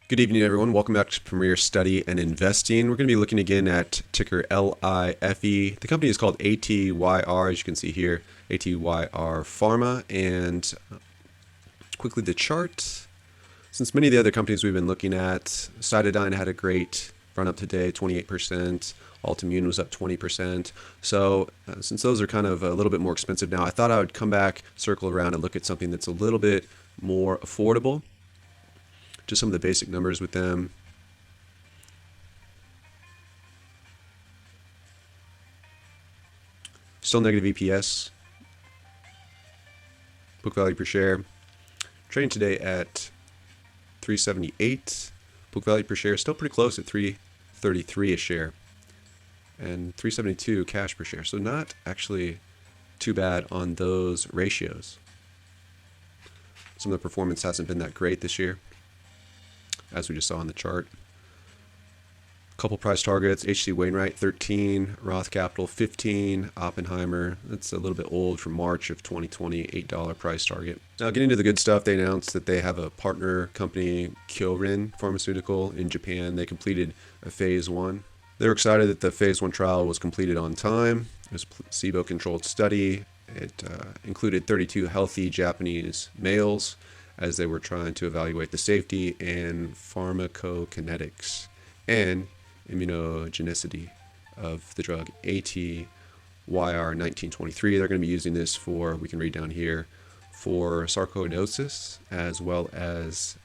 Good evening, everyone. Welcome back to Premier Study and Investing. We're going to be looking again at ticker LIFE. The company is called aTyr, as you can see here, aTyr Pharma. And quickly, the chart. Since many of the other companies we've been looking at, Cytodyne had a great run up today, 28%. Altimmune was up 20%. So since those are kind of a little bit more expensive now, I thought I would come back, circle around, and look at something that's a little bit more affordable. Just some of the basic numbers with them. Still negative EPS. Book value per share. Trading today at 378. Book value per share still pretty close at 333 a share. And 372 cash per share. So not actually too bad on those ratios. Some of the performance hasn't been that great this year, as we just saw on the chart. Couple price targets: H.C. Wainwright 13, Roth Capital 15, Oppenheimer, that's a little bit old, from March of 2020, $8 price target. Now getting into the good stuff, they announced that they have a partner company, Kyorin Pharmaceutical, in Japan. They completed a phase 1. They were excited that the phase 1 trial was completed on time. It was a placebo-controlled study. It included 32 healthy Japanese males, as they were trying to evaluate the safety and pharmacokinetics and immunogenicity of the drug aTyr 1923. They're going to be using this for, we can read down here, for sarcoidosis as well as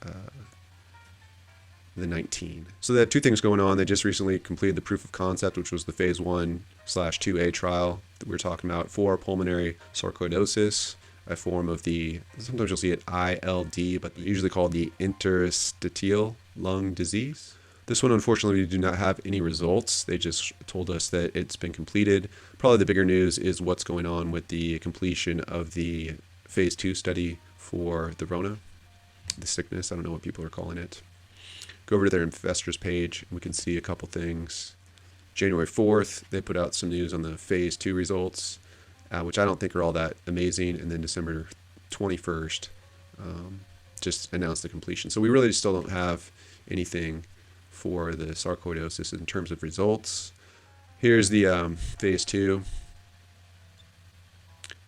the 19. So they have two things going on. They just recently completed the proof of concept, which was the phase 1/2A trial that we were talking about for pulmonary sarcoidosis, a form of the, sometimes you'll see it ILD, but usually called the interstitial lung disease. This one, unfortunately, we do not have any results. They just told us that it's been completed. Probably the bigger news is what's going on with the completion of the phase 2 study for the Rona, the sickness. I don't know what people are calling it. Go over to their investors page, and we can see a couple things. January 4th, they put out some news on the phase 2 results, which I don't think are all that amazing. And then December 21st, just announced the completion. So we really still don't have anything for the sarcoidosis in terms of results. Here's the phase 2.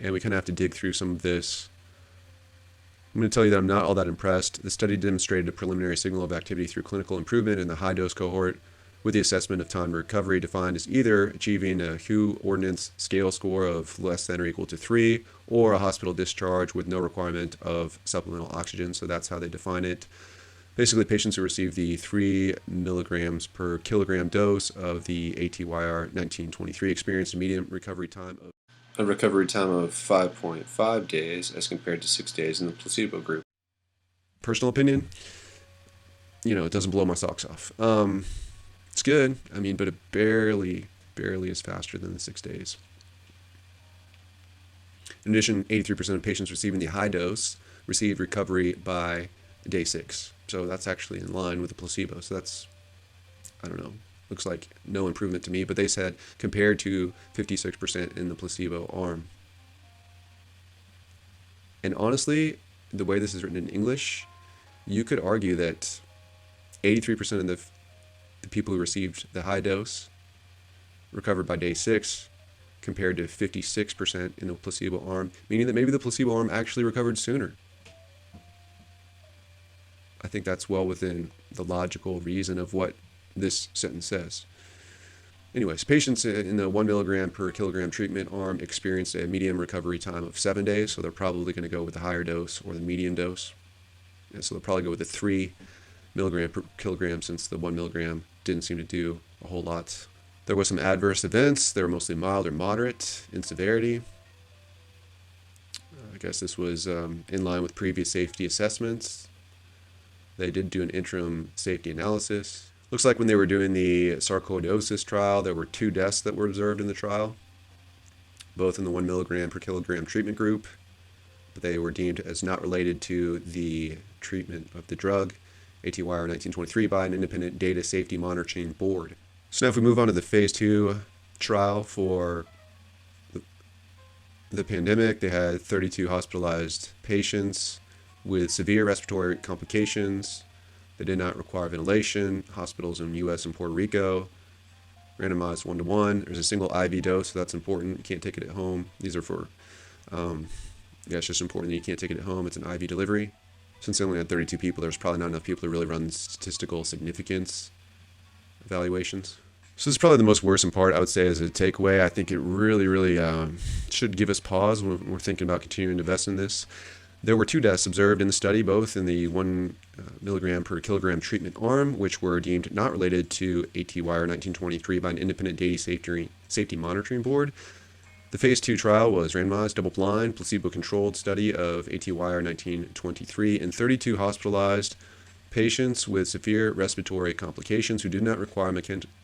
And we kind of have to dig through some of this. I'm going to tell you that I'm not all that impressed. The study demonstrated a preliminary signal of activity through clinical improvement in the high-dose cohort, with the assessment of time to recovery defined as either achieving a Hu Ordnance Scale score of less than or equal to 3, or a hospital discharge with no requirement of supplemental oxygen. So that's how they define it. Basically, patients who receive the 3 milligrams per kilogram dose of the aTyr 1923 experienced a median recovery time of 5.5 days as compared to 6 days in the placebo group. Personal opinion, it doesn't blow my socks off. It's good, but it barely is faster than the 6 days. In addition, 83% of patients receiving the high dose received recovery by day 6. So that's actually in line with the placebo. So that's, looks like no improvement to me. But they said compared to 56% in the placebo arm. And honestly, the way this is written in English, you could argue that 83% of the people who received the high dose recovered by day 6 compared to 56% in the placebo arm, meaning that maybe the placebo arm actually recovered sooner. I think that's well within the logical reason of what this sentence says. Anyways, patients in the 1 milligram per kilogram treatment arm experienced a median recovery time of 7 days, so they're probably going to go with the higher dose or the medium dose. And so they'll probably go with the 3 milligram per kilogram, since the 1 milligram didn't seem to do a whole lot. There was some adverse events. They were mostly mild or moderate in severity. I guess this was in line with previous safety assessments. They did do an interim safety analysis. Looks like when they were doing the sarcoidosis trial, there were 2 deaths that were observed in the trial, both in the 1 milligram per kilogram treatment group, but they were deemed as not related to the treatment of the drug aTyr 1923 by an independent data safety monitoring board. So now if we move on to the phase 2 trial for the pandemic, they had 32 hospitalized patients with severe respiratory complications, They did not require ventilation. Hospitals in U.S. and Puerto Rico, randomized 1-to-1. There's a single IV dose, so that's important. You can't take it at home. These are for, it's just important that you can't take it at home. It's an IV delivery. Since they only had 32 people, there's probably not enough people to really run statistical significance evaluations. So this is probably the most worrisome part, I would say, as a takeaway. I think it really should give us pause when we're thinking about continuing to invest in this. There were 2 deaths observed in the study, both in the 1 milligram per kilogram treatment arm, which were deemed not related to aTyr 1923 by an independent data safety monitoring board. The phase 2 trial was randomized, double-blind, placebo-controlled study of aTyr 1923 in 32 hospitalized patients with severe respiratory complications who did not require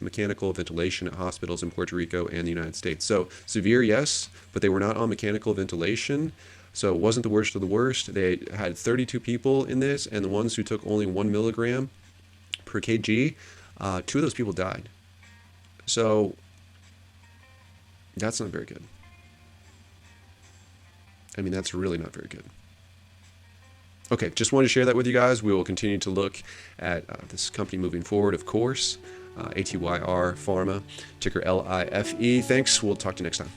mechanical ventilation at hospitals in Puerto Rico and the United States. So severe, yes, but they were not on mechanical ventilation. So it wasn't the worst of the worst. They had 32 people in this, and the ones who took only 1 milligram per kg, 2 of those people died. So that's not very good. I mean, that's really not very good. Okay, just wanted to share that with you guys. We will continue to look at this company moving forward, of course. aTyr Pharma, ticker LIFE. Thanks. We'll talk to you next time.